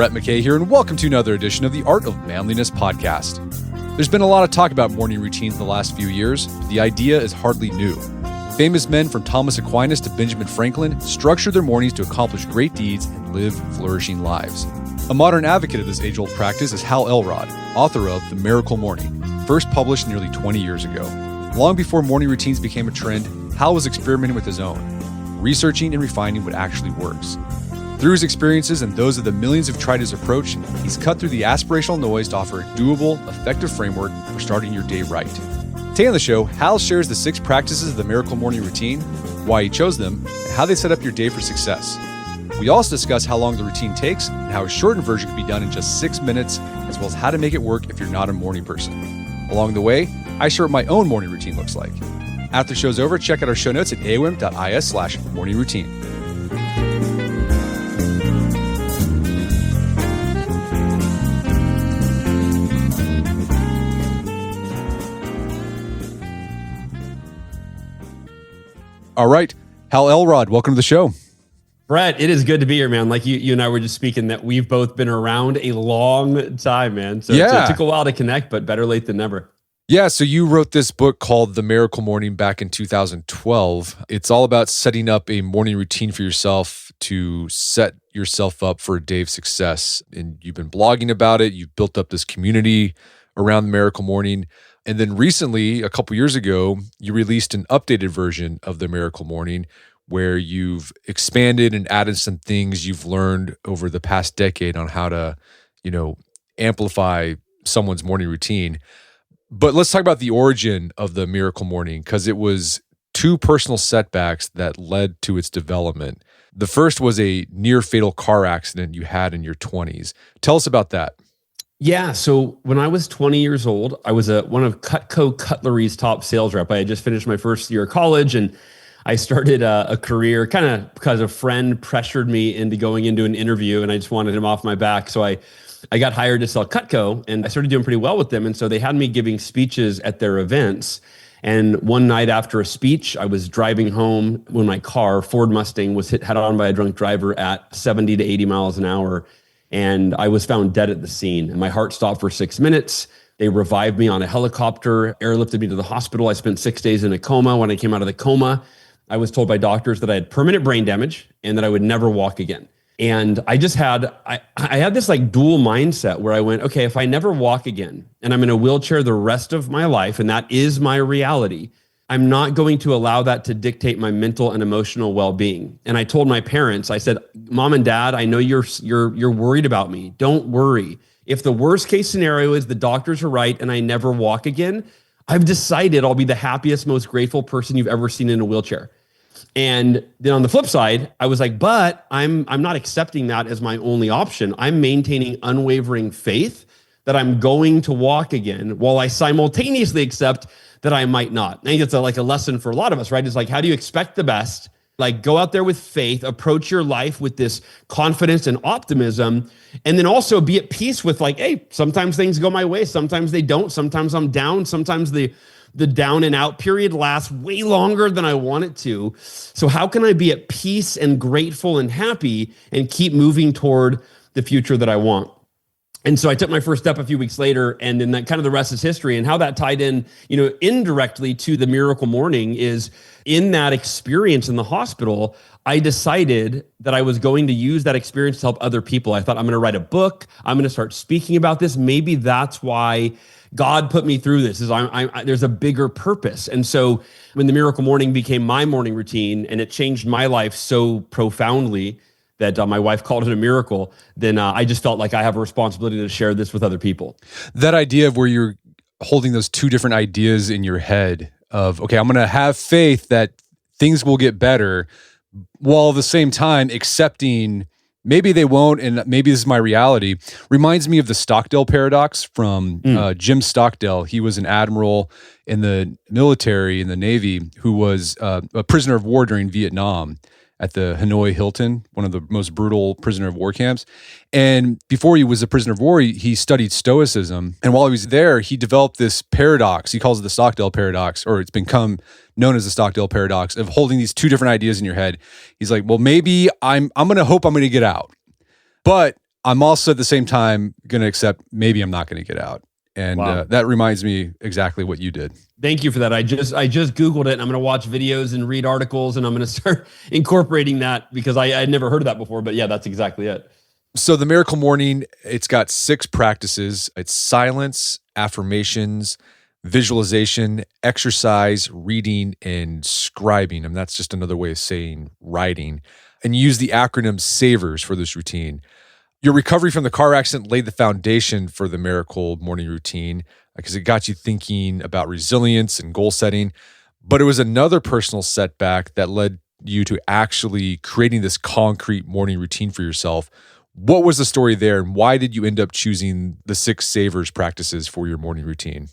Brett McKay here, and welcome to another edition of the Art of Manliness podcast. There's been a lot of talk about morning routines in the last few years. The idea is hardly new. Famous men from Thomas Aquinas to Benjamin Franklin structure their mornings to accomplish great deeds and live flourishing lives. A modern advocate of this age-old practice is Hal Elrod, author of The Miracle Morning, first published nearly 20 years ago. Long before morning routines became a trend, Hal was experimenting with his own, researching and refining what actually works. Through his experiences and those of the millions who've tried his approach, he's cut through the aspirational noise to offer a doable, effective framework for starting your day right. Today on the show, Hal shares the 6 practices of the Miracle Morning routine, why he chose them, and how they set up your day for success. We also discuss how long the routine takes and how a shortened version can be done in just 6 minutes, as well as how to make it work if you're not a morning person. Along the way, I share what my own morning routine looks like. After the show's over, check out our show notes at aom.is/morningroutine. All right, Hal Elrod, welcome to the show. Brett, it is good to be here, man. Like you and I were just speaking that we've both been around a long time, man. So it took a while to connect, but better late than never. Yeah, so you wrote this book called The Miracle Morning back in 2012. It's all about setting up a morning routine for yourself to set yourself up for a day of success. And you've been blogging about it. You've built up this community around the Miracle Morning. And then recently, a couple years ago, you released an updated version of the Miracle Morning where you've expanded and added some things you've learned over the past decade on how to, amplify someone's morning routine. But let's talk about the origin of the Miracle Morning, because it was 2 personal setbacks that led to its development. The first was a near fatal car accident you had in your 20s. Tell us about that. Yeah, so when I was 20 years old, I was one of Cutco Cutlery's top sales rep. I had just finished my first year of college, and I started a career kind of because a friend pressured me into going into an interview, and I just wanted him off my back. So I got hired to sell Cutco, and I started doing pretty well with them. And so they had me giving speeches at their events. And one night after a speech, I was driving home when my car, Ford Mustang, was head on by a drunk driver at 70 to 80 miles an hour. And I was found dead at the scene. And my heart stopped for 6 minutes. They revived me on a helicopter, airlifted me to the hospital. I spent 6 days in a coma. When I came out of the coma, I was told by doctors that I had permanent brain damage and that I would never walk again. And I just had, I had this like dual mindset where I went, okay, if I never walk again and I'm in a wheelchair the rest of my life, and that is my reality, I'm not going to allow that to dictate my mental and emotional well-being. And I told my parents, I said, Mom and Dad, I know you're worried about me. Don't worry. If the worst case scenario is the doctors are right and I never walk again, I've decided I'll be the happiest, most grateful person you've ever seen in a wheelchair. And then on the flip side, I was like, but I'm not accepting that as my only option. I'm maintaining unwavering faith that I'm going to walk again while I simultaneously accept that I might not. I think it's like a lesson for a lot of us, right? It's like, how do you expect the best? Like, go out there with faith, approach your life with this confidence and optimism, and then also be at peace with like, hey, sometimes things go my way, sometimes they don't, sometimes I'm down, sometimes the down and out period lasts way longer than I want it to. So how can I be at peace and grateful and happy and keep moving toward the future that I want? And so I took my first step a few weeks later, and then that kind of the rest is history. And how that tied in, indirectly to the Miracle Morning is in that experience in the hospital, I decided that I was going to use that experience to help other people. I thought, I'm going to write a book. I'm going to start speaking about this. Maybe that's why God put me through this. There's a bigger purpose. And so when the Miracle Morning became my morning routine and it changed my life so profoundly that my wife called it a miracle, then I just felt like I have a responsibility to share this with other people. That idea of where you're holding those 2 different ideas in your head of, okay, I'm going to have faith that things will get better, while at the same time accepting maybe they won't, and maybe this is my reality, reminds me of the Stockdale paradox from Jim Stockdale. He was an admiral in the military, in the Navy, who was a prisoner of war during Vietnam at the Hanoi Hilton, one of the most brutal prisoner of war camps. And before he was a prisoner of war, he studied Stoicism. And while he was there, he developed this paradox. He calls it the Stockdale paradox, or it's become known as the Stockdale paradox, of holding these 2 different ideas in your head. He's like, well, maybe I'm going to hope I'm going to get out. But I'm also at the same time going to accept maybe I'm not going to get out. And Wow. that reminds me exactly what you did. Thank you for that. I just Googled it, and I'm going to watch videos and read articles, and I'm going to start incorporating that because I had never heard of that before. But yeah, that's exactly it. So the Miracle Morning, it's got 6 practices. It's silence, affirmations, visualization, exercise, reading, and scribing. And that's just another way of saying writing. And you use the acronym SAVERS for this routine. Your recovery from the car accident laid the foundation for the Miracle Morning routine because it got you thinking about resilience and goal setting. But it was another personal setback that led you to actually creating this concrete morning routine for yourself. What was the story there, and why did you end up choosing the 6 SAVERS practices for your morning routine?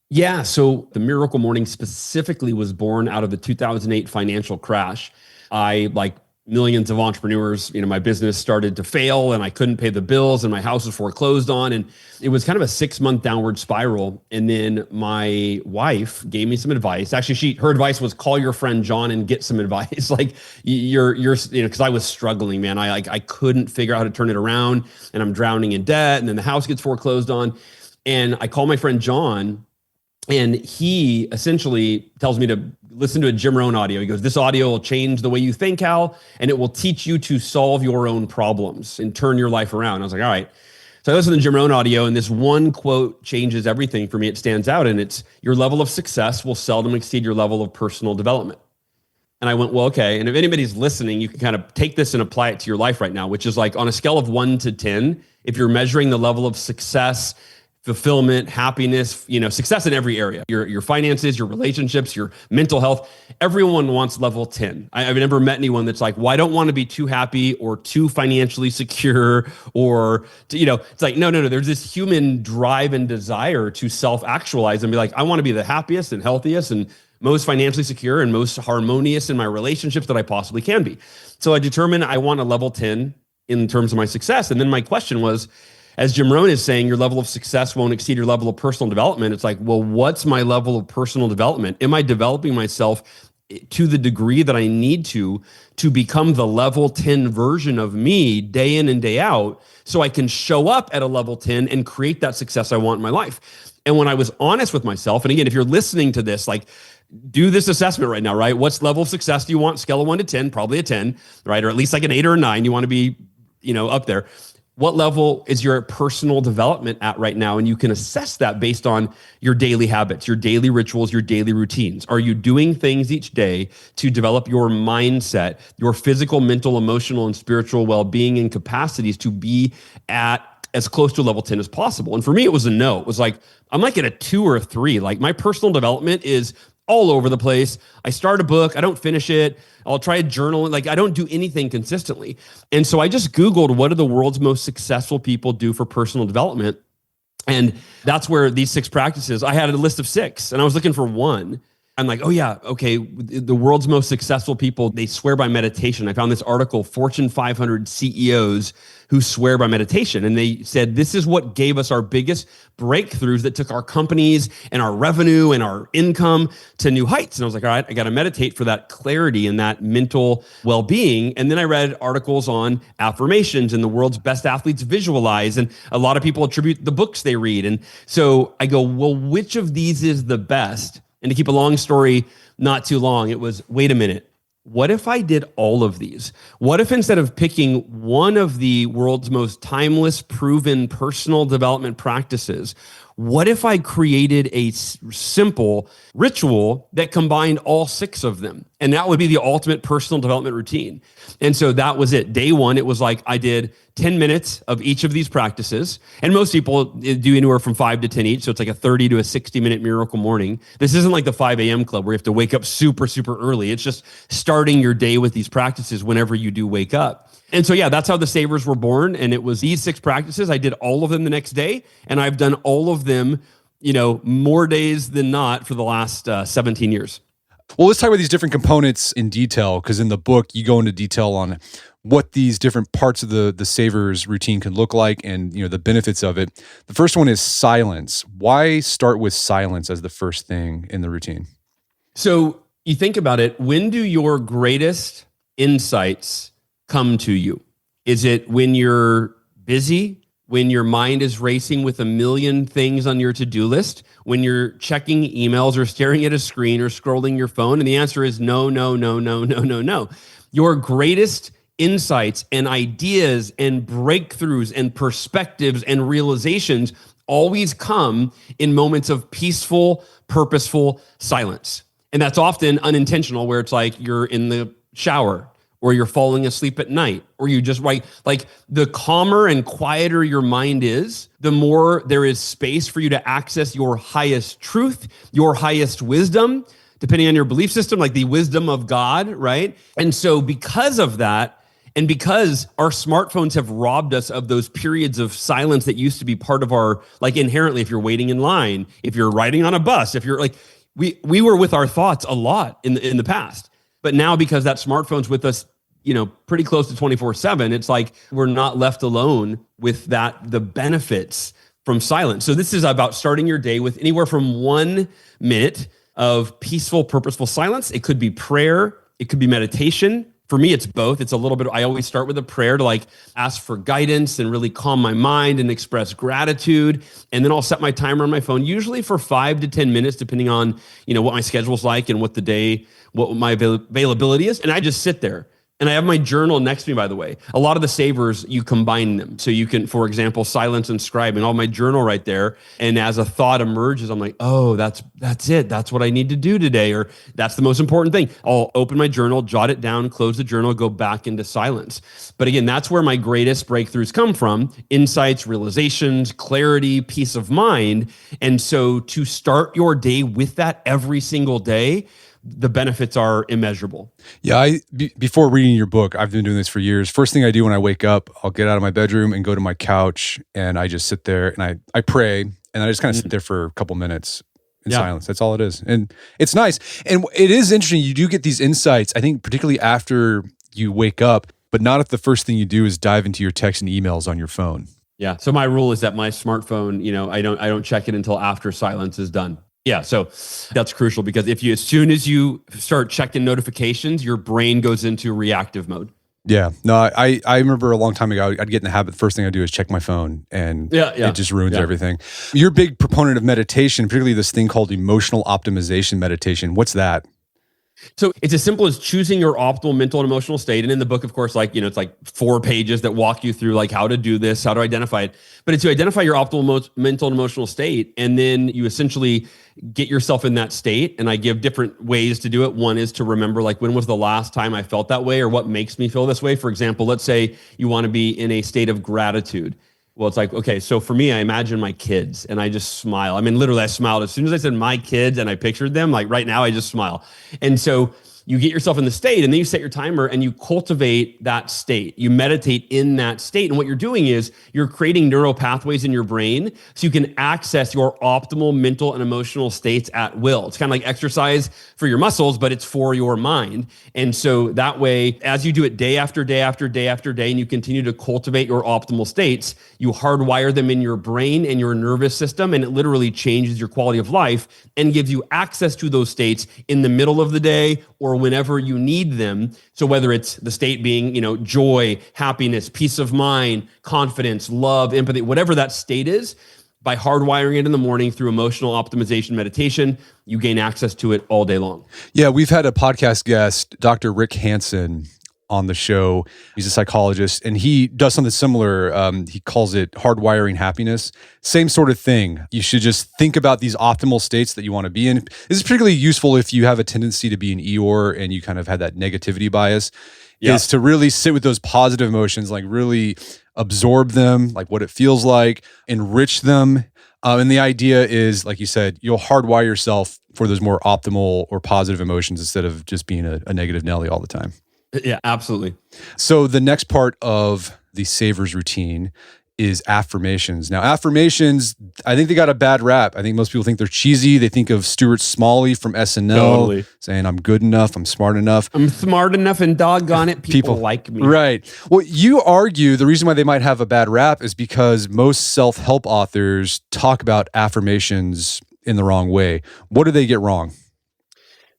Yeah, so the Miracle Morning specifically was born out of the 2008 financial crash. Like millions of entrepreneurs, my business started to fail and I couldn't pay the bills and my house was foreclosed on. And it was kind of a 6-month downward spiral. And then my wife gave me some advice. Actually, her advice was call your friend John and get some advice. Like you're, because I was struggling, man. I couldn't figure out how to turn it around and I'm drowning in debt. And then the house gets foreclosed on. And I call my friend John, and he essentially tells me to listen to a Jim Rohn audio. He goes, this audio will change the way you think, Hal, and it will teach you to solve your own problems and turn your life around. I was like, all right. So I listened to Jim Rohn audio, and this one quote changes everything for me. It stands out, and it's, your level of success will seldom exceed your level of personal development. And I went, well, okay. And if anybody's listening, you can kind of take this and apply it to your life right now, which is like on a scale of 1 to 10, if you're measuring the level of success, fulfillment, happiness, success in every area, your finances, your relationships, your mental health, everyone wants level 10. I've never met anyone that's like, well, I don't want to be too happy or too financially secure or, it's like, no. There's this human drive and desire to self-actualize and be like, I want to be the happiest and healthiest and most financially secure and most harmonious in my relationships that I possibly can be. So I determined I want a level 10 in terms of my success. And then my question was, as Jim Rohn is saying, your level of success won't exceed your level of personal development. It's like, well, what's my level of personal development? Am I developing myself to the degree that I need to become the level 10 version of me day in and day out so I can show up at a level 10 and create that success I want in my life? And when I was honest with myself, and again, if you're listening to this, like, do this assessment right now, right? What's level of success do you want? Scale of 1 to 10, probably a 10, right? Or at least like an 8 or a 9. You want to be, up there. What level is your personal development at right now? And you can assess that based on your daily habits, your daily rituals, your daily routines. Are you doing things each day to develop your mindset, your physical, mental, emotional, and spiritual well-being and capacities to be at as close to level 10 as possible? And for me, it was a no. It was like, I'm like at a 2 or a 3. Like my personal development is all over the place. I start a book, I don't finish it. I'll try a journal. Like I don't do anything consistently. And so I just Googled, what do the world's most successful people do for personal development? And that's where these 6 practices, I had a list of 6 and I was looking for one. I'm like, oh yeah, okay. The world's most successful people, they swear by meditation. I found this article, Fortune 500 CEOs who swear by meditation. And they said, this is what gave us our biggest breakthroughs that took our companies and our revenue and our income to new heights. And I was like, all right, I got to meditate for that clarity and that mental well-being. And then I read articles on affirmations and the world's best athletes visualize. And a lot of people attribute the books they read. And so I go, well, which of these is the best? And to keep a long story not too long, it was, wait a minute. What if I did all of these? What if instead of picking one of the world's most timeless, proven personal development practices, what if I created a simple ritual that combined all 6 of them? And that would be the ultimate personal development routine. And so that was it. Day 1, it was like I did 10 minutes of each of these practices. And most people do anywhere from 5 to 10 each. So it's like a 30 to a 60-minute miracle morning. This isn't like the 5 a.m. club where you have to wake up super, super early. It's just starting your day with these practices whenever you do wake up. And so, yeah, that's how the Savers were born. And it was these 6 practices. I did all of them the next day. And I've done all of them, more days than not for the last 17 years. Well, let's talk about these different components in detail, because in the book, you go into detail on what these different parts of the Savers routine can look like and, the benefits of it. The first one is silence. Why start with silence as the first thing in the routine? So you think about it, when do your greatest insights come to you? Is it when you're busy, when your mind is racing with a million things on your to-do list, when you're checking emails or staring at a screen or scrolling your phone? And the answer is no, no, no, no, no, no, no. Your greatest insights and ideas and breakthroughs and perspectives and realizations always come in moments of peaceful, purposeful silence. And that's often unintentional, where it's like you're in the shower or you're falling asleep at night, or you just write. Like, the calmer and quieter your mind is, the more there is space for you to access your highest truth, your highest wisdom, depending on your belief system, like the wisdom of God, right? And so because of that, and because our smartphones have robbed us of those periods of silence that used to be part of our, like, inherently, if you're waiting in line, if you're riding on a bus, if you're like, we were with our thoughts a lot in the past. But now, because that smartphone's with us, pretty close to 24/7, it's like we're not left alone with the benefits from silence. So this is about starting your day with anywhere from 1 minute of peaceful, purposeful silence. It could be prayer. It could be meditation. For me, it's both. It's a little bit, I always start with a prayer to like ask for guidance and really calm my mind and express gratitude. And then I'll set my timer on my phone, usually for 5 to 10 minutes, depending on, what my schedule's like and what my availability is. And I just sit there. And I have my journal next to me, by the way. A lot of the savers, you combine them. So you can, for example, silence and scribe, and all my journal right there. And as a thought emerges, I'm like, oh, that's it. That's what I need to do today. Or that's the most important thing. I'll open my journal, jot it down, close the journal, go back into silence. But again, that's where my greatest breakthroughs come from: insights, realizations, clarity, peace of mind. And so to start your day with that every single day, the benefits are immeasurable. Yeah, before reading your book, I've been doing this for years. First thing I do when I wake up, I'll get out of my bedroom and go to my couch, and I just sit there and I pray, and I just kind of sit there for a couple minutes in silence. That's all it is. And it's nice. And it is interesting. You do get these insights, I think, particularly after you wake up, but not if the first thing you do is dive into your text and emails on your phone. Yeah. So my rule is that my smartphone, I don't check it until after silence is done. Yeah, so that's crucial, because as soon as you start checking notifications, your brain goes into reactive mode. Yeah, no, I remember a long time ago, I'd get in the habit, the first thing I do is check my phone, and it just ruins everything. You're a big proponent of meditation, particularly this thing called emotional optimization meditation. What's that? So it's as simple as choosing your optimal mental and emotional state. And in the book, of course, it's like 4 pages that walk you through like how to do this, how to identify it. But it's to identify your optimal mental and emotional state. And then you essentially get yourself in that state. And I give different ways to do it. One is to remember, like, when was the last time I felt that way, or what makes me feel this way? For example, let's say you want to be in a state of gratitude. Well, it's like, okay, so for me, I imagine my kids and I just smile. I mean, literally, I smiled as soon as I said my kids and I pictured them. Like right now, I just smile. And so you get yourself in the state, and then you set your timer and you cultivate that state. You meditate in that state. And what you're doing is you're creating neural pathways in your brain so you can access your optimal mental and emotional states at will. It's kind of like exercise for your muscles, but it's for your mind. And so that way, as you do it day after day after day after day, and you continue to cultivate your optimal states, you hardwire them in your brain and your nervous system, and it literally changes your quality of life and gives you access to those states in the middle of the day or whenever you need them. So whether it's the state being, joy, happiness, peace of mind, confidence, love, empathy, whatever that state is, by hardwiring it in the morning through emotional optimization meditation, you gain access to it all day long. Yeah, we've had a podcast guest, Dr. Rick Hansen, on the show. He's a psychologist, and he does something similar. He calls it hardwiring happiness. Same sort of thing. You should just think about these optimal states that you want to be in. This is particularly useful if you have a tendency to be an Eeyore and you kind of had that negativity bias, is to really sit with those positive emotions, like really absorb them, like what it feels like, enrich them. And the idea is, like you said, you'll hardwire yourself for those more optimal or positive emotions instead of just being a negative Nelly all the time. Yeah, absolutely. So the next part of the Savers routine is affirmations. Now, affirmations, I think they got a bad rap. I think most people think they're cheesy. They think of Stuart Smalley from SNL saying, I'm good enough, I'm smart enough. I'm smart enough, and doggone it, people like me. Right. Well, you argue the reason why they might have a bad rap is because most self-help authors talk about affirmations in the wrong way. What do they get wrong?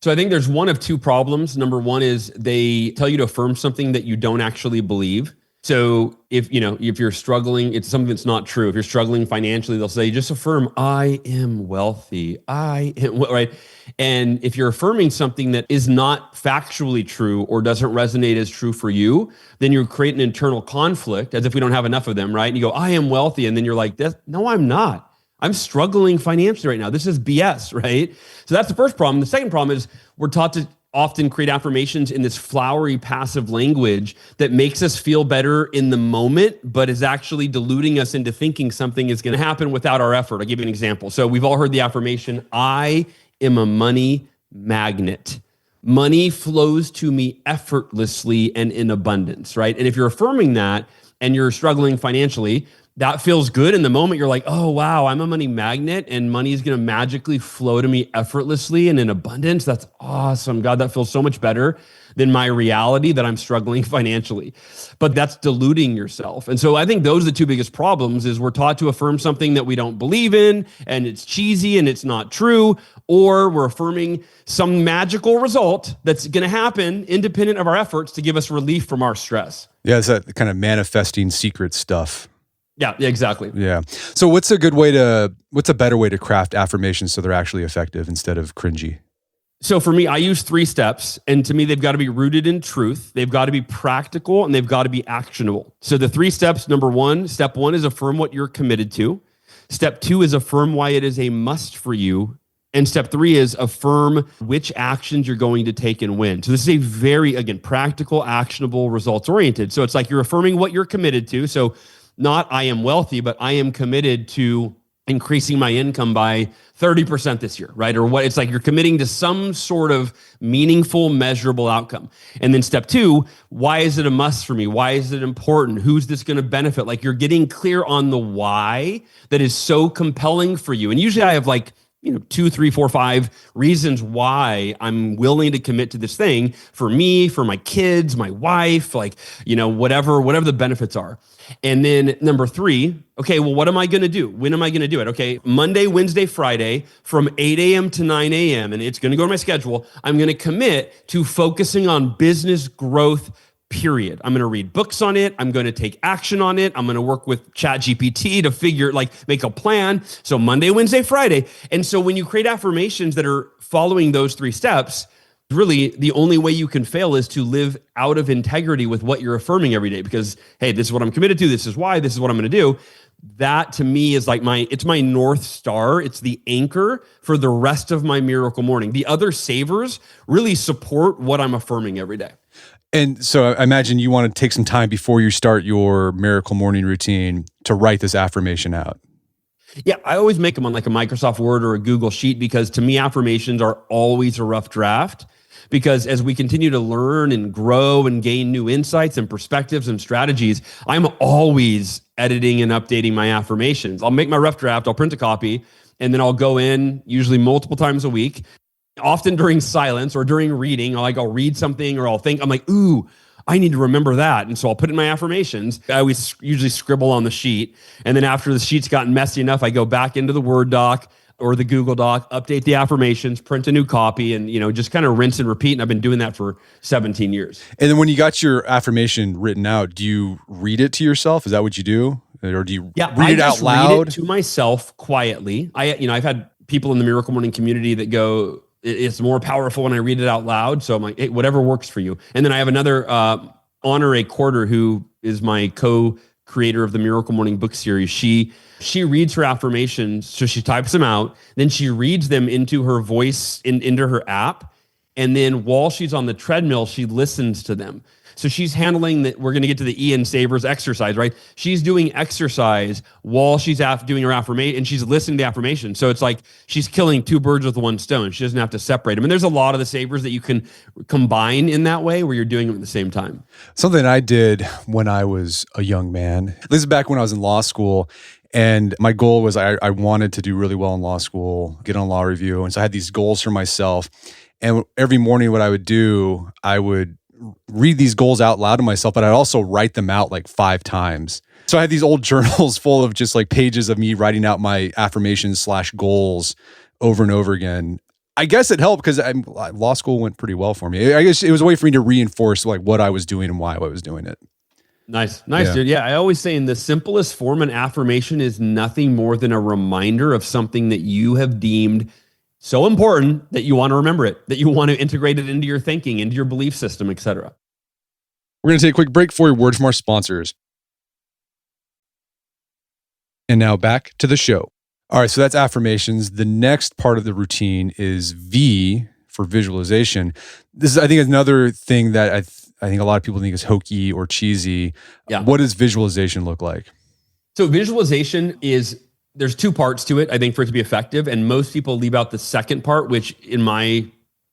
So I think there's one of two problems. Number one is they tell you to affirm something that you don't actually believe. So if you're struggling, it's something that's not true. If you're struggling financially, they'll say, just affirm, I am wealthy. Right. And if you're affirming something that is not factually true or doesn't resonate as true for you, then you create an internal conflict as if we don't have enough of them, right? And you go, I am wealthy. And then you're like, no, I'm not. I'm struggling financially right now. This is BS, right? So that's the first problem. The second problem is we're taught to often create affirmations in this flowery passive language that makes us feel better in the moment, but is actually deluding us into thinking something is going to happen without our effort. I'll give you an example. So we've all heard the affirmation, I am a money magnet. Money flows to me effortlessly and in abundance, right? And if you're affirming that and you're struggling financially, that feels good in the moment. You're like, oh, wow, I'm a money magnet and money is going to magically flow to me effortlessly and in abundance. That's awesome. God, that feels so much better than my reality that I'm struggling financially. But that's deluding yourself. And so I think those are the two biggest problems is we're taught to affirm something that we don't believe in and it's cheesy and it's not true, or we're affirming some magical result that's going to happen independent of our efforts to give us relief from our stress. Yeah, it's that kind of manifesting secret stuff. Yeah, exactly. Yeah. So what's a better way to craft affirmations so they're actually effective instead of cringy? So for me, I use 3 steps, and to me, they've got to be rooted in truth. They've got to be practical, and they've got to be actionable. So the 3 steps, step 1 is affirm what you're committed to. Step 2 is affirm why it is a must for you. And step 3 is affirm which actions you're going to take and when. So this is a very, again, practical, actionable, results-oriented. So it's like you're affirming what you're committed to. So not I am wealthy, but I am committed to increasing my income by 30% this year, right? Or what it's like you're committing to some sort of meaningful, measurable outcome. And then step 2, why is it a must for me? Why is it important? Who's this going to benefit? Like you're getting clear on the why that is so compelling for you. And usually I have 2, 3, 4, 5 reasons why I'm willing to commit to this thing for me, for my kids, my wife, whatever the benefits are. And then number 3, okay, well, what am I going to do? When am I going to do it? Okay, Monday, Wednesday, Friday from 8 a.m. to 9 a.m. And it's going to go to my schedule. I'm going to commit to focusing on business growth, period. I'm going to read books on it. I'm going to take action on it. I'm going to work with ChatGPT to make a plan. So Monday, Wednesday, Friday. And so when you create affirmations that are following those 3 steps, really the only way you can fail is to live out of integrity with what you're affirming every day because, hey, this is what I'm committed to. This is why. This is what I'm going to do. That to me is it's my North Star. It's the anchor for the rest of my miracle morning. The other savers really support what I'm affirming every day. And so I imagine you want to take some time before you start your miracle morning routine to write this affirmation out. Yeah, I always make them on like a Microsoft Word or a Google Sheet because to me, affirmations are always a rough draft. Because as we continue to learn and grow and gain new insights and perspectives and strategies, I'm always editing and updating my affirmations. I'll make my rough draft, I'll print a copy, and then I'll go in usually multiple times a week, often during silence or during reading. I'll read something or I'll think, I'm like, ooh, I need to remember that. And so I'll put it in my affirmations. I always usually scribble on the sheet. And then after the sheet's gotten messy enough, I go back into the Word doc or the Google Doc, update the affirmations, print a new copy, and just kind of rinse and repeat. And I've been doing that for 17 years. And then when you got your affirmation written out, do you read it to yourself? Is that what you do? Or do you read it out loud? Read it to myself quietly. I've had people in the Miracle Morning community that go, it's more powerful when I read it out loud. So I'm like, hey, whatever works for you. And then I have another Honor A. Quarter, who is my co-creator of the Miracle Morning book series. She reads her affirmations, so she types them out, then she reads them into her voice, into her app, and then while she's on the treadmill, she listens to them. So she's handling that. We're going to get to the Ian Savers exercise, right? She's doing exercise while she's doing her affirmation, and she's listening to the affirmation. So it's like she's killing 2 birds with 1 stone. She doesn't have to separate them. And there's a lot of the savers that you can combine in that way where you're doing them at the same time. Something I did when I was a young man, this is back when I was in law school, and my goal was I wanted to do really well in law school, get on law review. And so I had these goals for myself. And every morning what I would do, I would read these goals out loud to myself, but I'd also write them out like 5 times. So I had these old journals full of just like pages of me writing out my affirmations / goals over and over again. I guess it helped because law school went pretty well for me. I guess it was a way for me to reinforce like what I was doing and why I was doing it. Nice, Yeah. dude. Yeah, I always say in the simplest form, an affirmation is nothing more than a reminder of something that you have deemed so important that you want to remember it, that you want to integrate it into your thinking, into your belief system, etc. We're going to take a quick break for a word from our sponsors. And now back to the show. All right, so that's affirmations. The next part of the routine is V for visualization. This is, I think, another thing that I think a lot of people think is hokey or cheesy. Yeah. What does visualization look like? So visualization there's two parts to it, I think, for it to be effective. And most people leave out the second part, which in my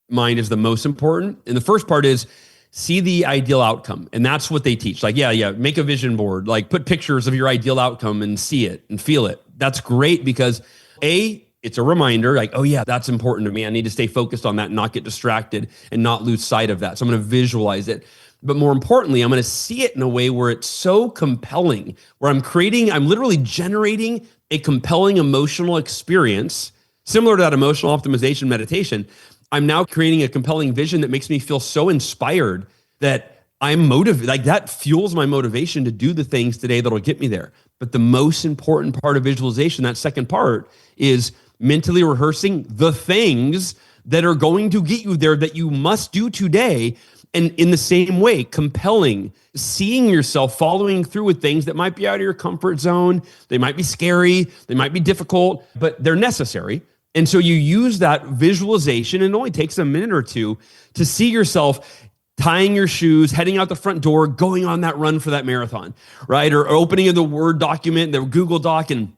mind is the most important. And the first part is see the ideal outcome. And that's what they teach. Like, make a vision board, like put pictures of your ideal outcome and see it and feel it. That's great because it's a reminder like, oh yeah, that's important to me. I need to stay focused on that and not get distracted and not lose sight of that. So I'm going to visualize it. But more importantly, I'm going to see it in a way where it's so compelling, where I'm literally generating a compelling emotional experience, similar to that emotional optimization meditation. I'm now creating a compelling vision that makes me feel so inspired that I'm motivated. Like that fuels my motivation to do the things today that'll get me there. But the most important part of visualization, that second part, is mentally rehearsing the things that are going to get you there that you must do today. And in the same way, compelling, seeing yourself following through with things that might be out of your comfort zone. They might be scary. They might be difficult, but they're necessary. And so you use that visualization, and it only takes a minute or two to see yourself tying your shoes, heading out the front door, going on that run for that marathon, right? Or opening the Word document, the Google Doc, and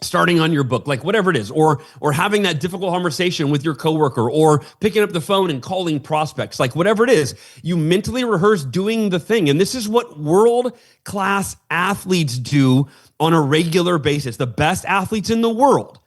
starting on your book, like whatever it is, or having that difficult conversation with your coworker, or picking up the phone and calling prospects, like whatever it is, you mentally rehearse doing the thing. And this is what world-class athletes do on a regular basis. The best athletes in the world,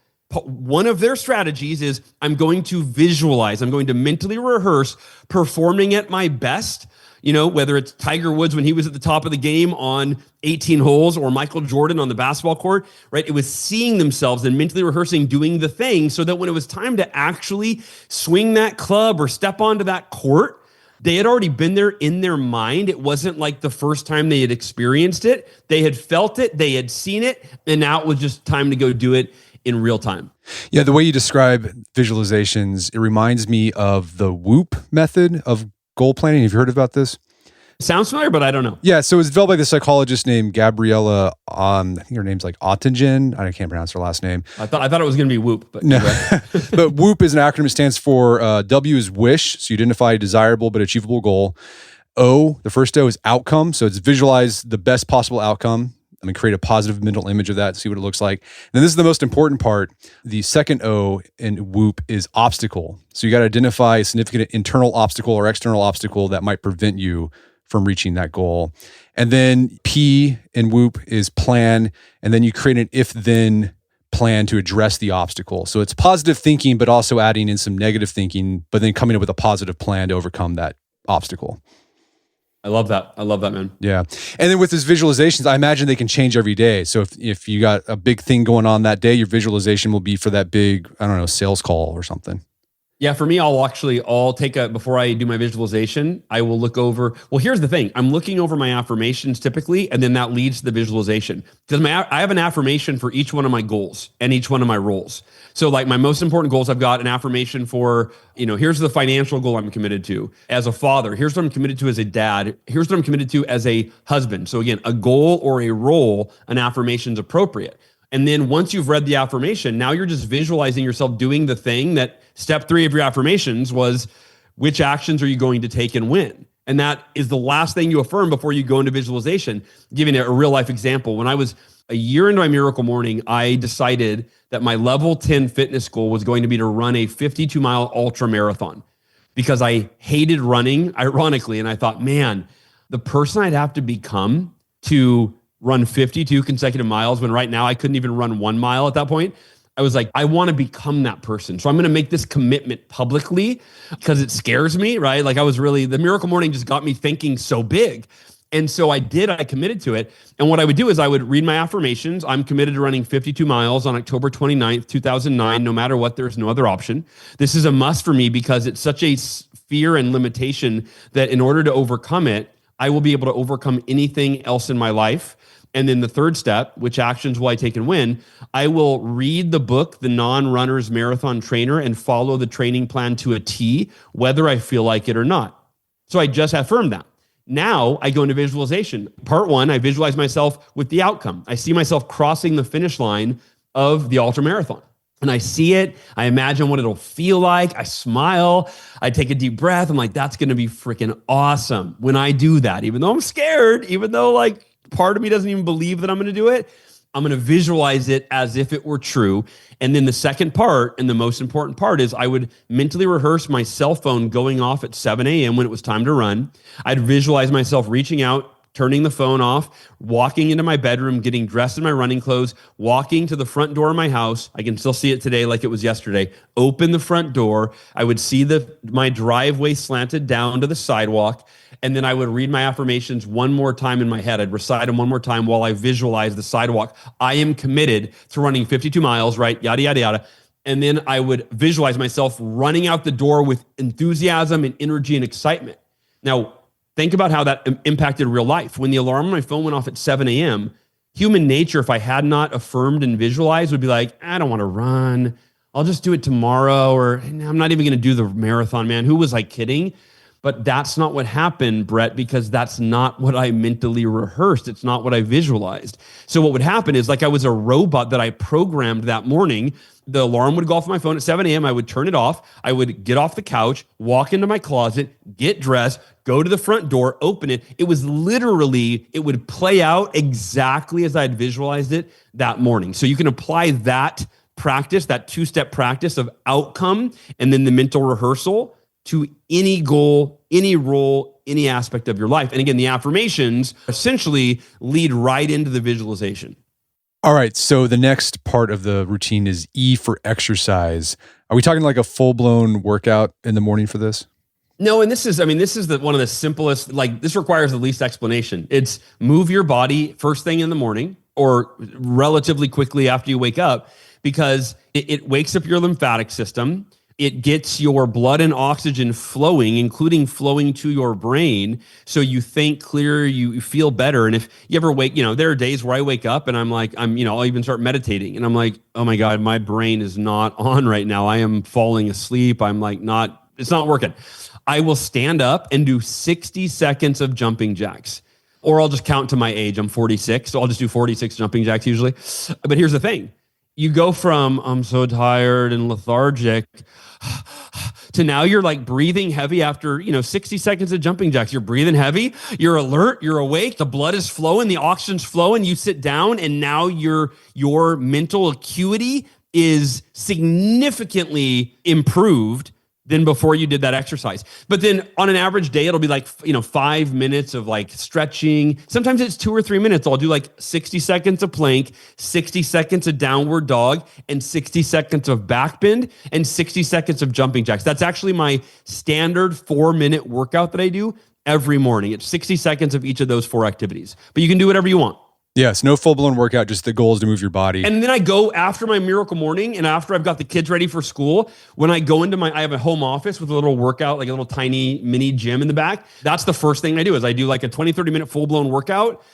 one of their strategies is I'm going to visualize, I'm going to mentally rehearse performing at my best. You know, whether it's Tiger Woods when he was at the top of the game on 18 holes or Michael Jordan on the basketball court, right? It was seeing themselves and mentally rehearsing doing the thing so that when it was time to actually swing that club or step onto that court, they had already been there in their mind. It wasn't like the first time they had experienced it. They had felt it, they had seen it, and now it was just time to go do it in real time. Yeah, the way you describe visualizations, it reminds me of the WHOOP method of goal planning. Have you heard about this? Sounds familiar, but I don't know. Yeah, so it was developed by the psychologist named Gabriella, I think her name's like Ottingen. I can't pronounce her last name. I thought it was going to be WHOOP, but no. But WHOOP is an acronym. It stands for W is wish, so you identify a desirable but achievable goal. O, the first O is outcome, so it's visualize the best possible outcome. I mean, create a positive mental image of that, see what it looks like. And this is the most important part. The second O in WHOOP is obstacle. So you got to identify a significant internal obstacle or external obstacle that might prevent you from reaching that goal. And then P in WHOOP is plan. And then you create an if-then plan to address the obstacle. So it's positive thinking, but also adding in some negative thinking, but then coming up with a positive plan to overcome that obstacle. I love that. Man. Yeah. And then with these visualizations, I imagine they can change every day. So if you got a big thing going on that day, your visualization will be for that big, I don't know, sales call or something. Yeah, for me, I'll take before I do my visualization, I will look over. Well, here's the thing. I'm looking over my affirmations typically, and then that leads to the visualization. Because I have an affirmation for each one of my goals and each one of my roles. So like my most important goals, I've got an affirmation for, here's the financial goal I'm committed to as a father. Here's what I'm committed to as a dad. Here's what I'm committed to as a husband. So again, a goal or a role, an affirmation is appropriate. And then once you've read the affirmation, now you're just visualizing yourself doing the thing that step 3 of your affirmations was, which actions are you going to take and when? And that is the last thing you affirm before you go into visualization. Giving a real life example, when I was a year into my Miracle Morning, I decided that my level 10 fitness goal was going to be to run a 52-mile ultra marathon because I hated running, ironically. And I thought, man, the person I'd have to become to run 52 consecutive miles when right now I couldn't even run 1 mile at that point. I was like, I want to become that person. So I'm going to make this commitment publicly because it scares me, right? Like the Miracle Morning just got me thinking so big. And so I committed to it. And what I would do is I would read my affirmations. I'm committed to running 52 miles on October 29th, 2009, no matter what, there's no other option. This is a must for me because it's such a fear and limitation that in order to overcome it, I will be able to overcome anything else in my life. And then the third step, which actions will I take and when? I will read the book, The Non-Runner's Marathon Trainer, and follow the training plan to a T, whether I feel like it or not. So I just affirmed that. Now I go into visualization. Part one, I visualize myself with the outcome. I see myself crossing the finish line of the ultra marathon. And I see it. I imagine what it'll feel like. I smile. I take a deep breath. I'm like, that's going to be freaking awesome when I do that. Even though I'm scared, even though like part of me doesn't even believe that I'm going to do it, I'm going to visualize it as if it were true. And then the second part, and the most important part, is I would mentally rehearse my cell phone going off at 7 a.m. when it was time to run. I'd visualize myself reaching out, turning the phone off, walking into my bedroom, getting dressed in my running clothes, walking to the front door of my house. I can still see it today like it was yesterday. Open the front door. I would see my driveway slanted down to the sidewalk. And then I would read my affirmations one more time in my head. I'd recite them one more time while I visualize the sidewalk. I am committed to running 52 miles, right? Yada, yada, yada. And then I would visualize myself running out the door with enthusiasm and energy and excitement. Now, think about how that impacted real life. When the alarm on my phone went off at 7 a.m., human nature, if I had not affirmed and visualized, would be like, I don't want to run. I'll just do it tomorrow. Or I'm not even going to do the marathon, man. Who was I kidding? But that's not what happened, Brett, because that's not what I mentally rehearsed. It's not what I visualized. So what would happen is like I was a robot that I programmed that morning. The alarm would go off on my phone at 7 a.m. I would turn it off. I would get off the couch, walk into my closet, get dressed, go to the front door, open it. It was literally, it would play out exactly as I had visualized it that morning. So you can apply that practice, that two-step practice of outcome and then the mental rehearsal to any goal, any role, any aspect of your life. And again, the affirmations essentially lead right into the visualization. All right. So the next part of the routine is E for exercise. Are we talking like a full-blown workout in the morning for this? No, and this is one of the simplest, like this requires the least explanation. It's move your body first thing in the morning or relatively quickly after you wake up, because it wakes up your lymphatic system. It gets your blood and oxygen flowing, including flowing to your brain. So you think clearer, you feel better. And if you ever there are days where I wake up and I'll even start meditating. And I'm like, oh my God, my brain is not on right now. I am falling asleep. It's not working. I will stand up and do 60 seconds of jumping jacks. Or I'll just count to my age. I'm 46, so I'll just do 46 jumping jacks usually. But here's the thing. You go from, I'm so tired and lethargic, to now you're like breathing heavy after, 60 seconds of jumping jacks. You're breathing heavy, you're alert, you're awake, the blood is flowing, the oxygen's flowing, you sit down, and now your mental acuity is significantly improved than before you did that exercise. But then on an average day, it'll be like, 5 minutes of like stretching. Sometimes it's 2 or 3 minutes. I'll do like 60 seconds of plank, 60 seconds of downward dog, and 60 seconds of back bend, and 60 seconds of jumping jacks. That's actually my standard 4-minute workout that I do every morning. It's 60 seconds of each of those 4 activities, but you can do whatever you want. Yes, no full-blown workout, just the goal is to move your body. And then I go after my miracle morning and after I've got the kids ready for school, when I go into I have a home office with a little workout, like a little tiny mini gym in the back. That's the first thing I do is I do like a 20, 30 minute full-blown workout.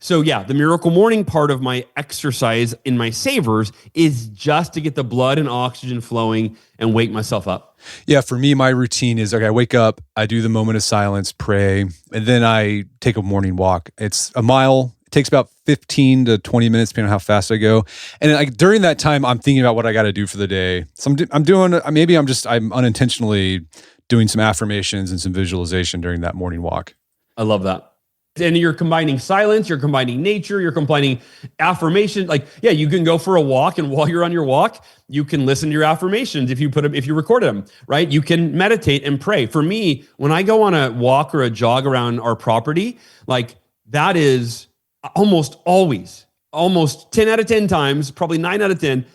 So yeah, the miracle morning part of my exercise in my savers is just to get the blood and oxygen flowing and wake myself up. Yeah, for me, my routine is, I wake up, I do the moment of silence, pray, and then I take a morning walk. It's a mile. It takes about 15 to 20 minutes, depending on how fast I go. And during that time, I'm thinking about what I got to do for the day. So I'm unintentionally doing some affirmations and some visualization during that morning walk. I love that. And you're combining silence, you're combining nature, you're combining affirmation. You can go for a walk, and while you're on your walk, you can listen to your affirmations if you recorded them, right? You can meditate and pray. For me, when I go on a walk or a jog around our property, that is almost always, almost 10 out of 10 times, probably 9 out of 10,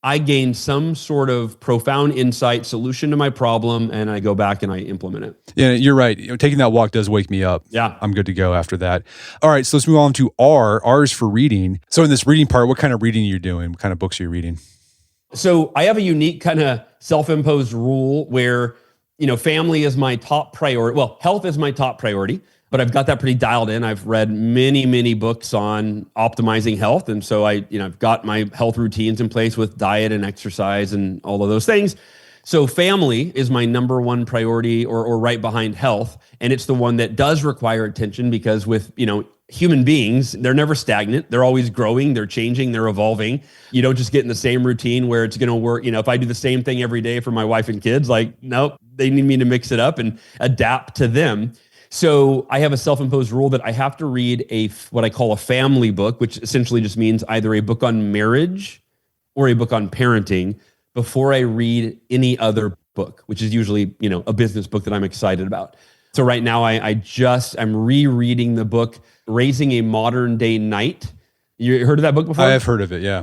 I gain some sort of profound insight, solution to my problem, and I go back and I implement it. Yeah, you're right. Taking that walk does wake me up. Yeah. I'm good to go after that. All right, so let's move on to R. R is for reading. So in this reading part, what kind of reading are you doing? What kind of books are you reading? So I have a unique kind of self-imposed rule where family is my top priority. Well, health is my top priority, but I've got that pretty dialed in. I've read many, many books on optimizing health. And so I've got my health routines in place with diet and exercise and all of those things. So family is my number one priority or right behind health. And it's the one that does require attention because with, human beings, they're never stagnant. They're always growing. They're changing. They're evolving. You don't just get in the same routine where it's going to work. If I do the same thing every day for my wife and kids, nope, they need me to mix it up and adapt to them. So I have a self-imposed rule that I have to read what I call a family book, which essentially just means either a book on marriage or a book on parenting before I read any other book, which is usually, a business book that I'm excited about. So right now I'm rereading the book, Raising a Modern Day Knight. You heard of that book before? I have heard of it, yeah.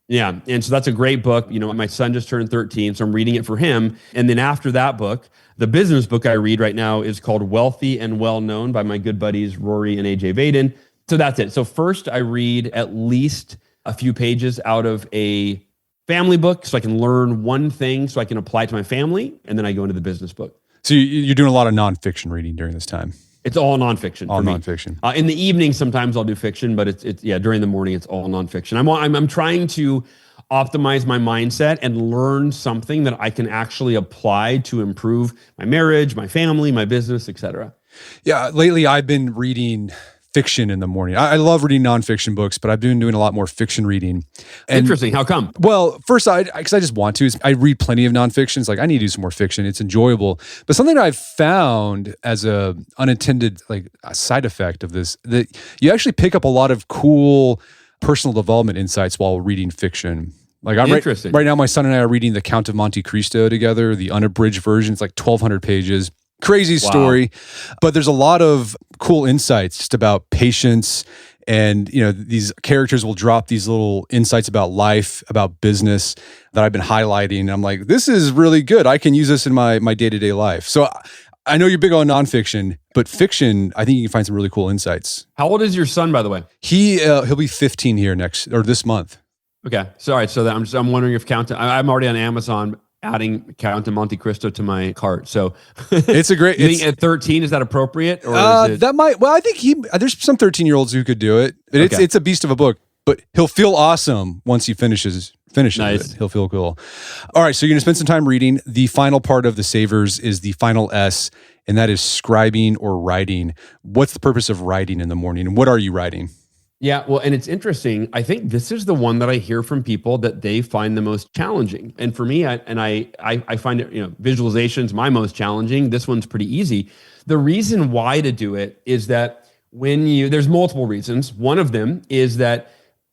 Yeah, and so that's a great book. My son just turned 13, so I'm reading it for him. And then after that book, the business book I read right now is called Wealthy and Well Known by my good buddies Rory and AJ Vaden. So that's it. So first I read at least a few pages out of a family book so I can learn one thing so I can apply it to my family, and then I go into the business book. So you're doing a lot of nonfiction reading during this time? It's all nonfiction. All nonfiction. In the evening, sometimes I'll do fiction, but it's during the morning, it's all nonfiction. I'm trying to optimize my mindset and learn something that I can actually apply to improve my marriage, my family, my business, etc. Yeah, lately I've been reading fiction in the morning. I love reading nonfiction books, but I've been doing a lot more fiction reading. And, interesting. How come? Well, first, because I just want to. I read plenty of nonfiction. It's like, I need to do some more fiction. It's enjoyable. But something that I've found as a unintended a side effect of this, that you actually pick up a lot of cool personal development insights while reading fiction. Interesting. Right now, my son and I are reading The Count of Monte Cristo together, the unabridged version. It's like 1,200 pages. Crazy story, but there's a lot of cool insights just about patience, and these characters will drop these little insights about life, about business that I've been highlighting. I'm like, this is really good. I can use this in my day-to-day life. So I know you're big on nonfiction, but fiction, I think you can find some really cool insights. How old is your son, by the way? He'll be 15 here this month. Okay, sorry. So I'm wondering if I'm already on Amazon adding Count of Monte Cristo to my cart. So it's a great. At 13, is that appropriate? Or is it, that might. Well, I think there's some 13-year-olds who could do it. It's a beast of a book, but he'll feel awesome once he finishes nice. It. He'll feel cool. All right, so you're gonna spend some time reading. The final part of the Savers is the final S, and that is scribing or writing. What's the purpose of writing in the morning, and what are you writing? Yeah, well, and it's interesting. I think this is the one that I hear from people that they find the most challenging. And for me, I find it, visualization's my most challenging. This one's pretty easy. The reason why to do it is that there's multiple reasons. One of them is that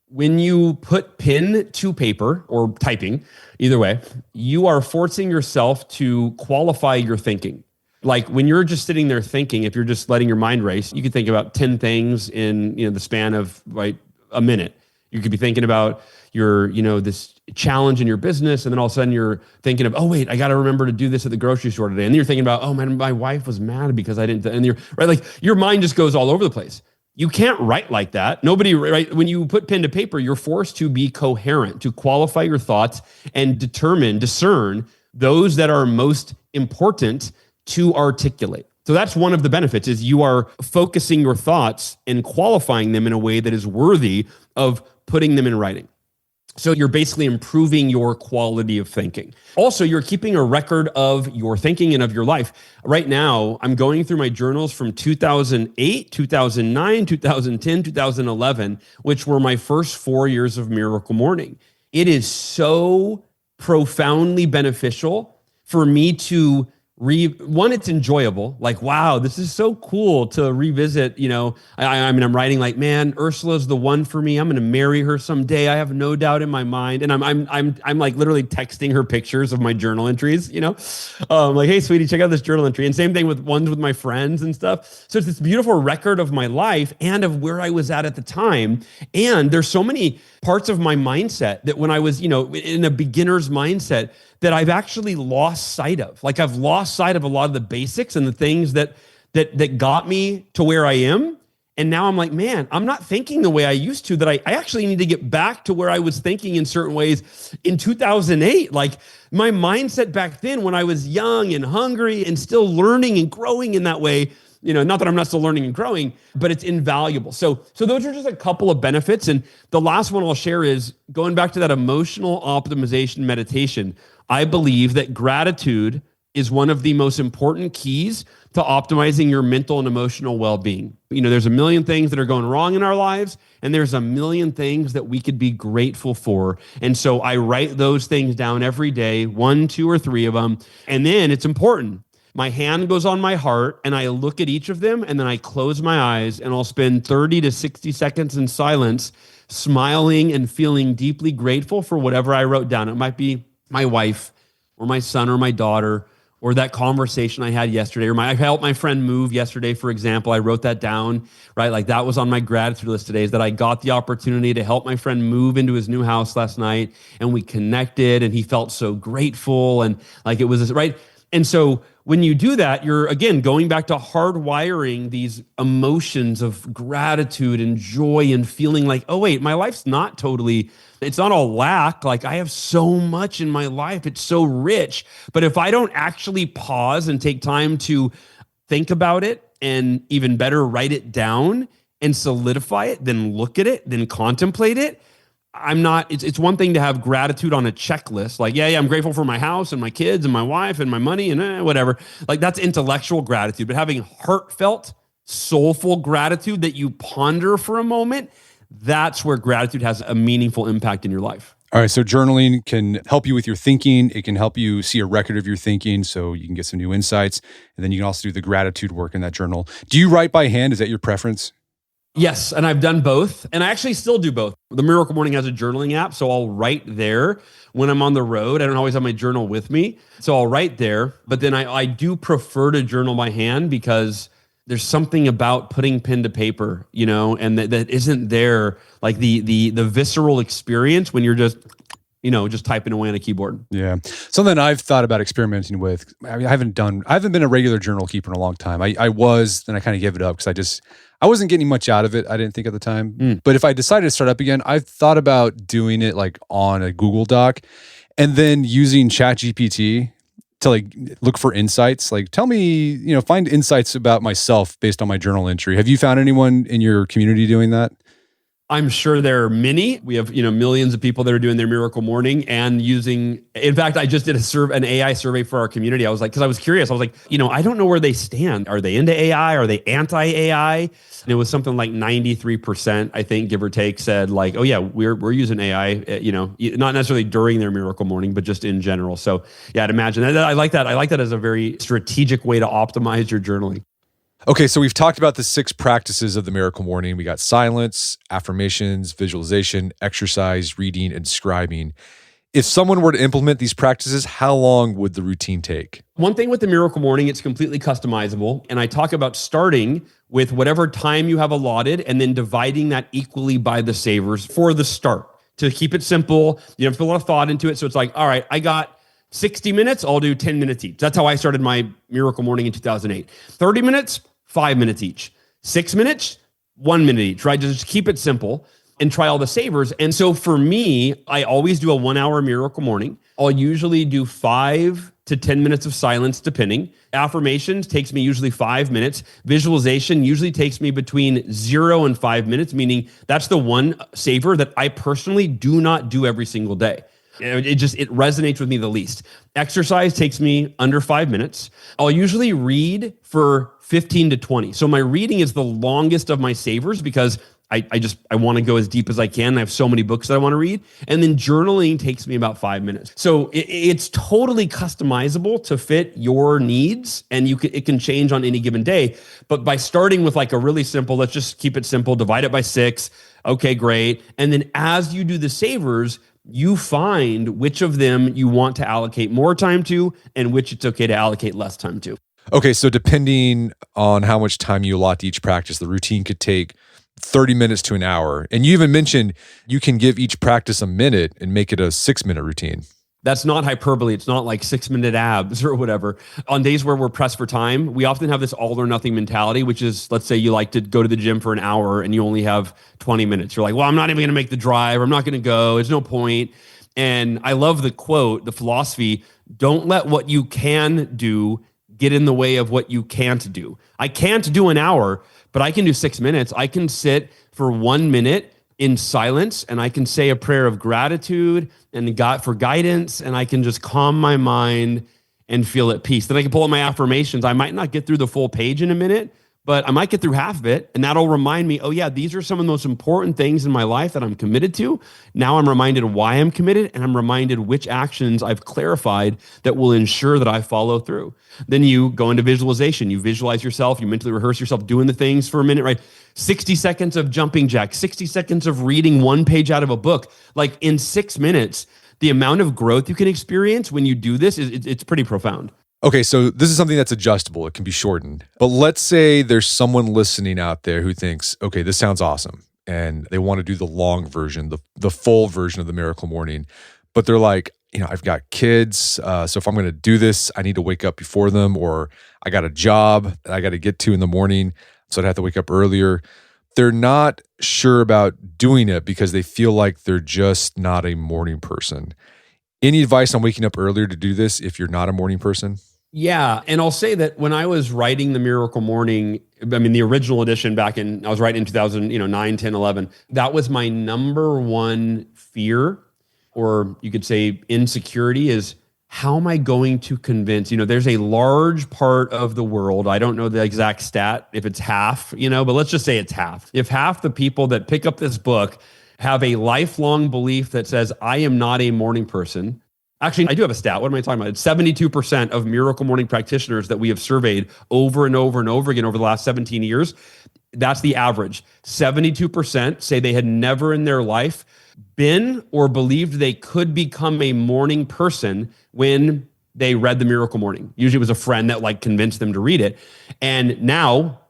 when you put pen to paper or typing, either way, you are forcing yourself to qualify your thinking. Like when you're just sitting there thinking, if you're just letting your mind race, you could think about 10 things in the span of a minute. You could be thinking about your this challenge in your business, and then all of a sudden you're thinking of, oh wait, I got to remember to do this at the grocery store today, and then you're thinking about, oh man, my wife was mad because I didn't. And you're right, your mind just goes all over the place. You can't write like that. Nobody, right? When you put pen to paper, you're forced to be coherent, to qualify your thoughts and discern those that are most important to articulate. So that's one of the benefits, is you are focusing your thoughts and qualifying them in a way that is worthy of putting them in writing. So you're basically improving your quality of thinking. Also, you're keeping a record of your thinking and of your life. Right now, I'm going through my journals from 2008, 2009, 2010, 2011, which were my first 4 years of Miracle Morning. It is so profoundly beneficial for me to one, it's enjoyable. Like, wow, this is so cool to revisit. I'm writing like, man, Ursula's the one for me. I'm going to marry her someday. I have no doubt in my mind. And I'm like literally texting her pictures of my journal entries. Like, hey, sweetie, check out this journal entry. And same thing with ones with my friends and stuff. So it's this beautiful record of my life and of where I was at the time. And there's so many parts of my mindset that when I was, in a beginner's mindset, that I've actually lost sight of. Like I've lost sight of a lot of the basics and the things that got me to where I am. And now I'm like, man, I'm not thinking the way I used to, that I actually need to get back to where I was thinking in certain ways in 2008. Like my mindset back then when I was young and hungry and still learning and growing in that way, not that I'm not still learning and growing, but it's invaluable. So those are just a couple of benefits. And the last one I'll share is going back to that emotional optimization meditation. I believe that gratitude is one of the most important keys to optimizing your mental and emotional well-being. There's a million things that are going wrong in our lives, and there's a million things that we could be grateful for. And so I write those things down every day, 1, 2, or 3 of them. And then it's important. My hand goes on my heart, and I look at each of them, and then I close my eyes, and I'll spend 30 to 60 seconds in silence, smiling and feeling deeply grateful for whatever I wrote down. It might be my wife or my son or my daughter, or that conversation I had yesterday, or I helped my friend move yesterday, for example. I wrote that down, right? Like that was on my gratitude list today, is that I got the opportunity to help my friend move into his new house last night, and we connected, and he felt so grateful, and like it was, right? And so when you do that, you're, again, going back to hardwiring these emotions of gratitude and joy and feeling like, oh, wait, my life's not totally, it's not all lack. Like I have so much in my life. It's so rich. But if I don't actually pause and take time to think about it, and even better, write it down and solidify it, then look at it, then contemplate it, it's one thing to have gratitude on a checklist. Like, yeah, I'm grateful for my house and my kids and my wife and my money and whatever. Like that's intellectual gratitude, but having heartfelt, soulful gratitude that you ponder for a moment, that's where gratitude has a meaningful impact in your life. All right. So journaling can help you with your thinking. It can help you see a record of your thinking so you can get some new insights. And then you can also do the gratitude work in that journal. Do you write by hand? Is that your preference? Yes, and I've done both, and I actually still do both. The Miracle Morning has a journaling app, so I'll write there when I'm on the road. I don't always have my journal with me, so I'll write there. But then I do prefer to journal by hand, because there's something about putting pen to paper, and that isn't there, like the visceral experience when you're just typing away on a keyboard. Yeah. Something I've thought about experimenting with. I mean, I haven't been a regular journal keeper in a long time. I was, then I kind of gave it up because I wasn't getting much out of it. I didn't think at the time. But if I decided to start up again, I've thought about doing it like on a Google Doc and then using ChatGPT to like look for insights. Like tell me, find insights about myself based on my journal entry. Have you found anyone in your community doing that? I'm sure there are many. We have, millions of people that are doing their Miracle Morning and using, in fact, I just did an AI survey for our community. I was like, because I was curious. I was like, I don't know where they stand. Are they into AI? Are they anti-AI? And it was something like 93%, I think, give or take, said like, oh yeah, we're using AI, not necessarily during their Miracle Morning, but just in general. So yeah, I'd imagine that. I like that. I like that as a very strategic way to optimize your journaling. Okay, so we've talked about the 6 practices of the Miracle Morning. We got silence, affirmations, visualization, exercise, reading, and scribing. If someone were to implement these practices, how long would the routine take? One thing with the Miracle Morning, it's completely customizable. And I talk about starting with whatever time you have allotted and then dividing that equally by the savers for the start. To keep it simple, you don't have to put a lot of thought into it. So it's like, all right, I got 60 minutes, I'll do 10 minutes each. That's how I started my Miracle Morning in 2008. 30 minutes, 5 minutes each. 6 minutes, 1 minute each, right? Just keep it simple and try all the savers. And so for me, I always do a 1 hour Miracle Morning. I'll usually do 5 to 10 minutes of silence, depending. Affirmations takes me usually 5 minutes. Visualization usually takes me between 0 and 5 minutes, meaning that's the one saver that I personally do not do every single day. It resonates with me the least. Exercise takes me under 5 minutes. I'll usually read for 15 to 20. So my reading is the longest of my savers because I want to go as deep as I can. I have so many books that I want to read. And then journaling takes me about 5 minutes. So it's totally customizable to fit your needs, and it can change on any given day. But by starting with like a really simple, let's just keep it simple, divide it by 6. Okay, great. And then as you do the savers, you find which of them you want to allocate more time to and which it's okay to allocate less time to. Okay, so depending on how much time you allot to each practice, the routine could take 30 minutes to an hour. And you even mentioned you can give each practice a minute and make it a 6-minute routine. That's not hyperbole. It's not like 6-minute abs or whatever. On days where we're pressed for time, we often have this all or nothing mentality, which is, let's say you like to go to the gym for an hour and you only have 20 minutes. You're like, well, I'm not even going to make the drive. I'm not going to go. There's no point. And I love the quote, the philosophy, don't let what you can do get in the way of what you can't do. I can't do an hour, but I can do 6 minutes. I can sit for 1 minute in silence, and I can say a prayer of gratitude and God for guidance, and I can just calm my mind and feel at peace. Then I can pull out my affirmations. I might not get through the full page in a minute, but I might get through half of it, and that'll remind me, oh yeah, these are some of the most important things in my life that I'm committed to. Now I'm reminded of why I'm committed, and I'm reminded which actions I've clarified that will ensure that I follow through. Then you go into visualization. You visualize yourself. You mentally rehearse yourself doing the things for a minute, right? 60 seconds of jumping jacks, 60 seconds of reading one page out of a book. Like in 6 minutes, the amount of growth you can experience when you do this it's pretty profound. Okay, so this is something that's adjustable. It can be shortened. But let's say there's someone listening out there who thinks, okay, this sounds awesome, and they want to do the long version, the full version of the Miracle Morning. But they're like, I've got kids, so if I'm going to do this, I need to wake up before them, or I got a job that I got to get to in the morning, so I'd have to wake up earlier. They're not sure about doing it because they feel like they're just not a morning person. Any advice on waking up earlier to do this if you're not a morning person? Yeah. And I'll say that when I was writing the Miracle Morning, the original edition I was writing in 2009, 10, 11, that was my number one fear, or you could say insecurity, is how am I going to convince, there's a large part of the world, I don't know the exact stat, if it's half, but let's just say it's half. If half the people that pick up this book have a lifelong belief that says, I am not a morning person. Actually, I do have a stat. What am I talking about? It's 72% of Miracle Morning practitioners that we have surveyed over and over and over again over the last 17 years. That's the average. 72% say they had never in their life been or believed they could become a morning person when they read the Miracle Morning. Usually it was a friend that convinced them to read it. And now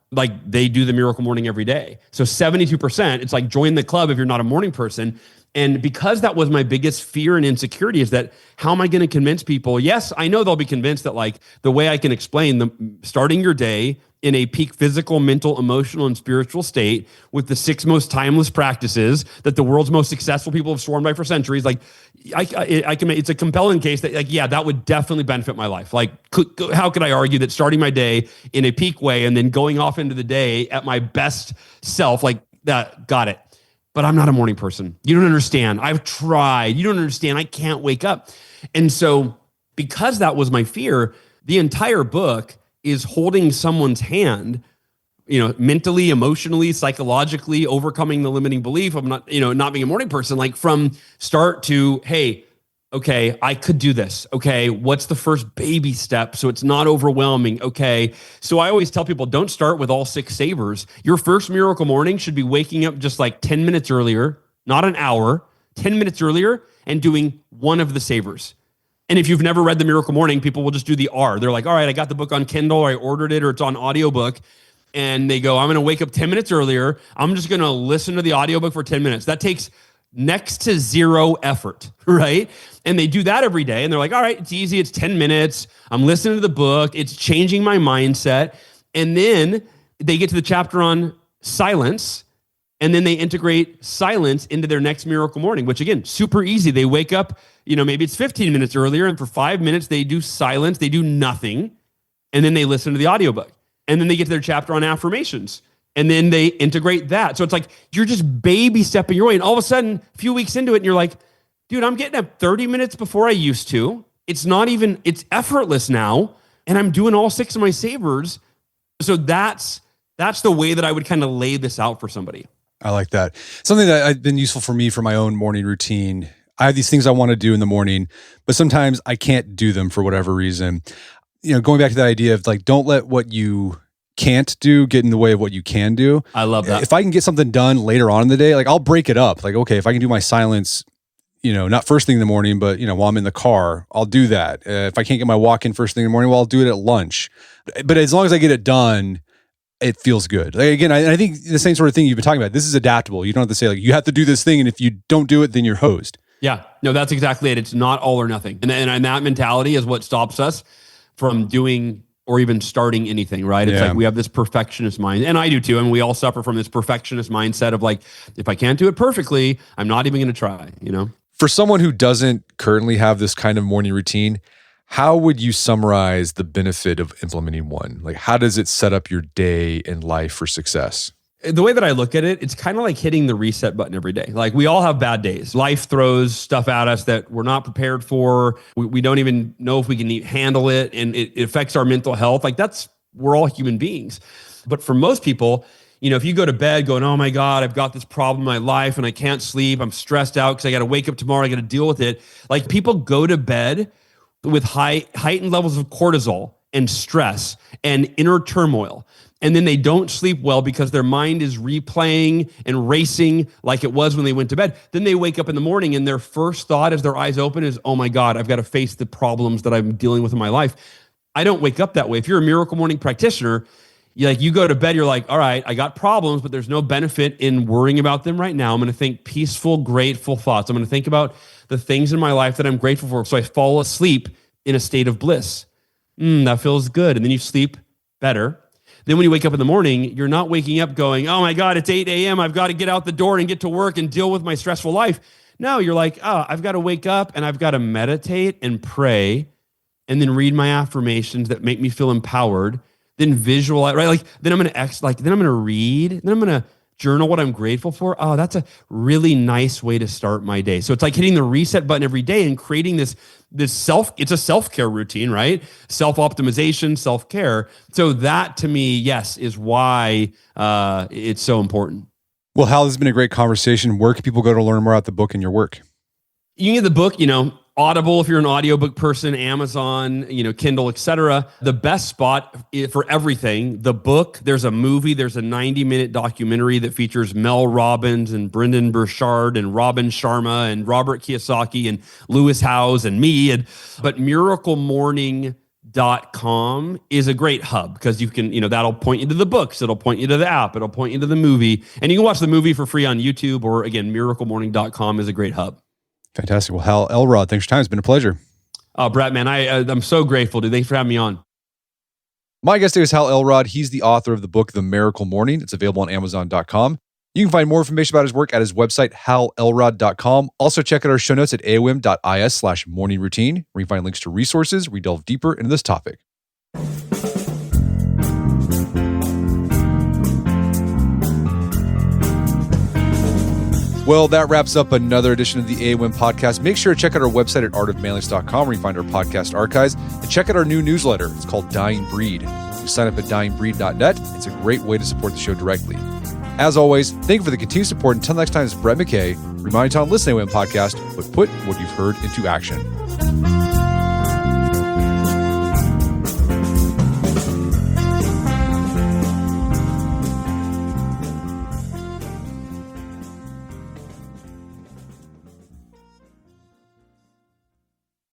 they do the Miracle Morning every day. So 72%, it's like join the club if you're not a morning person. And because that was my biggest fear and insecurity, is that how am I going to convince people? Yes, I know they'll be convinced that the way I can explain starting your day in a peak physical, mental, emotional, and spiritual state with the 6 most timeless practices that the world's most successful people have sworn by for centuries. I can make, it's a compelling case that that would definitely benefit my life. How could I argue that starting my day in a peak way and then going off into the day at my best self, that got it. But I'm not a morning person. You don't understand. I've tried. You don't understand. I can't wake up. And so because that was my fear, the entire book is holding someone's hand, mentally, emotionally, psychologically, overcoming the limiting belief of not being a morning person, from start to, hey, okay, I could do this. Okay, what's the first baby step so it's not overwhelming? Okay, so I always tell people, don't start with all 6 savers. Your first Miracle Morning should be waking up just 10 minutes earlier, not an hour, 10 minutes earlier, and doing one of the savers. And if you've never read the Miracle Morning, people will just do the R. They're like, all right, I got the book on Kindle, or I ordered it, or it's on audiobook. And they go, I'm going to wake up 10 minutes earlier. I'm just going to listen to the audiobook for 10 minutes. That takes next to zero effort, right? And they do that every day. And they're like, all right, it's easy. It's 10 minutes. I'm listening to the book. It's changing my mindset. And then they get to the chapter on silence. And then they integrate silence into their next Miracle Morning, which again, super easy. They wake up, maybe it's 15 minutes earlier. And for 5 minutes, they do silence. They do nothing. And then they listen to the audiobook. And then they get to their chapter on affirmations. And then they integrate that. So it's you're just baby stepping your way. And all of a sudden, a few weeks into it, and you're like, dude, I'm getting up 30 minutes before I used to. It's effortless now. And I'm doing all 6 of my savers. So that's the way that I would kind of lay this out for somebody. I like that. Something that has been useful for me for my own morning routine. I have these things I want to do in the morning, but sometimes I can't do them for whatever reason. Going back to that idea of don't let what you can't do get in the way of what you can do. I love that. If I can get something done later on in the day, I'll break it up. Okay, if I can do my silence, not first thing in the morning, but while I'm in the car, I'll do that. If I can't get my walk in first thing in the morning, well, I'll do it at lunch. But as long as I get it done, it feels good. Again, I think the same sort of thing you've been talking about. This is adaptable. You don't have to say you have to do this thing, and if you don't do it, then you're hosed. Yeah, no, that's exactly it. It's not all or nothing. And that mentality is what stops us from doing or even starting anything, right? It's like we have this perfectionist mind, and I do too. And we all suffer from this perfectionist mindset of like, if I can't do it perfectly, I'm not even going to try, For someone who doesn't currently have this kind of morning routine, how would you summarize the benefit of implementing one? Like, how does it set up your day and life for success? The way that I look at it, it's kind of like hitting the reset button every day. Like we all have bad days. Life throws stuff at us that we're not prepared for. We don't even know if we can handle it. And it affects our mental health. Like we're all human beings. But for most people, if you go to bed going, oh my God, I've got this problem in my life and I can't sleep. I'm stressed out because I got to wake up tomorrow. I got to deal with it. Like people go to bed with heightened levels of cortisol and stress and inner turmoil. And then they don't sleep well because their mind is replaying and racing like it was when they went to bed. Then they wake up in the morning and their first thought as their eyes open is, oh my God, I've got to face the problems that I'm dealing with in my life. I don't wake up that way. If you're a Miracle Morning practitioner, you go to bed, you're like, all right, I got problems, but there's no benefit in worrying about them right now. I'm going to think peaceful, grateful thoughts. I'm going to think about the things in my life that I'm grateful for. So I fall asleep in a state of bliss. That feels good. And then you sleep better. Then when you wake up in the morning, you're not waking up going, oh my God, it's 8 a.m. I've got to get out the door and get to work and deal with my stressful life. No, you're like, oh, I've got to wake up and I've got to meditate and pray and then read my affirmations that make me feel empowered. Then visualize, right? Like, then I'm going to read, then I'm going to journal what I'm grateful for. Oh, that's a really nice way to start my day. So it's like hitting the reset button every day and creating it's a self-care routine, right? Self-optimization, self-care. So that to me, yes, is why it's so important. Well, Hal, this has been a great conversation. Where can people go to learn more about the book and your work? You can get the book, Audible, if you're an audiobook person, Amazon, Kindle, etc. The best spot for everything, the book, there's a movie, there's a 90-minute documentary that features Mel Robbins and Brendan Burchard and Robin Sharma and Robert Kiyosaki and Lewis Howes and me. But miraclemorning.com is a great hub because you can, that'll point you to the books, it'll point you to the app, it'll point you to the movie. And you can watch the movie for free on YouTube, or again, miraclemorning.com is a great hub. Fantastic. Well, Hal Elrod, thanks for your time. It's been a pleasure. Oh, Brett, man, I'm so grateful, dude. Thanks for having me on. My guest today is Hal Elrod. He's the author of the book, The Miracle Morning. It's available on Amazon.com. You can find more information about his work at his website, halelrod.com. Also, check out our show notes at aom.is/morningroutine, where you can find links to resources where we delve deeper into this topic. Well, that wraps up another edition of the AOM podcast. Make sure to check out our website at artofmanliness.com, where you find our podcast archives, and check out our new newsletter. It's called Dying Breed. You sign up at dyingbreed.net. It's a great way to support the show directly. As always, thank you for the continued support. Until next time, it's Brett McKay, reminding you to listen to the AOM podcast, but put what you've heard into action.